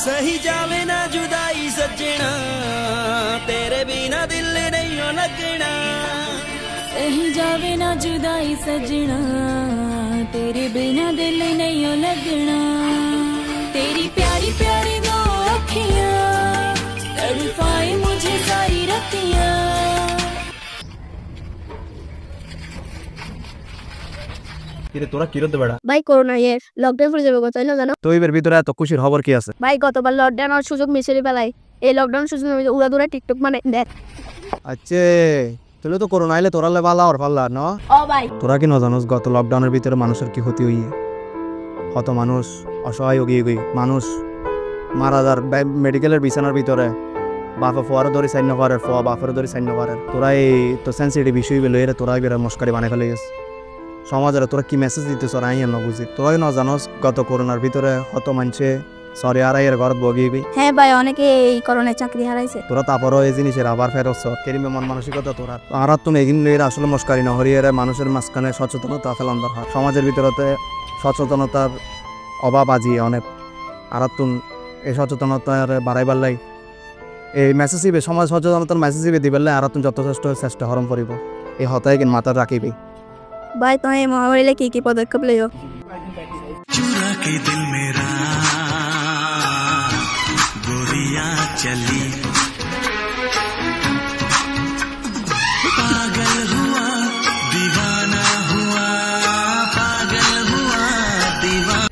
सही जावे ना जुदाई सजना तेरे बिना दिल नहीं लगना सही जावे ना जुदाई सजना तेरे बिना दिल नहीं लगना तेरी प्यारी प्यारी दो अखियां तड़पाए मुझे सारी रतियां কিরে তোরা কিরতে বেড়া ভাই করোনা লকডাউন পড়ে যাবে গো তাই না জানো তো এর ভিতরে এত খুশির খবর কি আছে ভাই গতবার লকডাউন আর সুযোগ মিশরে বেলায় এই লকডাউন সুযোগ উড়াদুরা টিকটক মানে দেখ আচ্ছা তাহলে তো করোনা আইলে তোরা লে ভালো আর পাল্লা না ও ভাই তোরা কি না জানোস গত লকডাউনের ভিতরে মানুষের কি ক্ষতি হইয়ে কত মানুষ অসহায় হয়ে গই মানুষ মারা যার মেডিকেলের বিছানার ভিতরে বাপা ফোয়ার ধরে সাইন করে ফোয়া বাপের ধরে সাইন করে তোরা এই তো সেন্সিটিভ বিষয় বেলো এর তোরা বেরা মস্কারি বানাই ফেলে গেছে সমাজের তোরা কি মেসেজ দিতেছ আর আইয়া না বুঝি তোরাই না জানোস গত করোনার ভিতরে কত মানুষে সরি আর এর ঘর বগিবি হ্যাঁ ভাই অনেকে এই করোনায় চাকরি হারাইছে তোরা তারপরও এই জিনিসের আবার ফেরত কেরিমে মন মানসিকতা তোরা আর তুমি এগিন এর আসলে মস্কারি না হরিয়ে মানুষের মাঝখানে সচেতনতা ফেলান দরকার সমাজের ভিতরতে সচেতনতার অভাব আজি অনেক আর তুমি এই সচেতনতার বাড়াইবার লাই এই মেসেজ দিবে সমাজ সচেতনতার মেসেজ দিবে দিবার লাই আর তুমি যথেষ্ট চেষ্টা হরম করিব এই হতাই কিন মাথা রাখিবি ভাই তুমি এই মহামারীলে কি পদক্ষেপ লইও चुरा के दिल मेरा गोरिया चली पागल हुआ दीवाना हुआ पागल हुआ दीवाना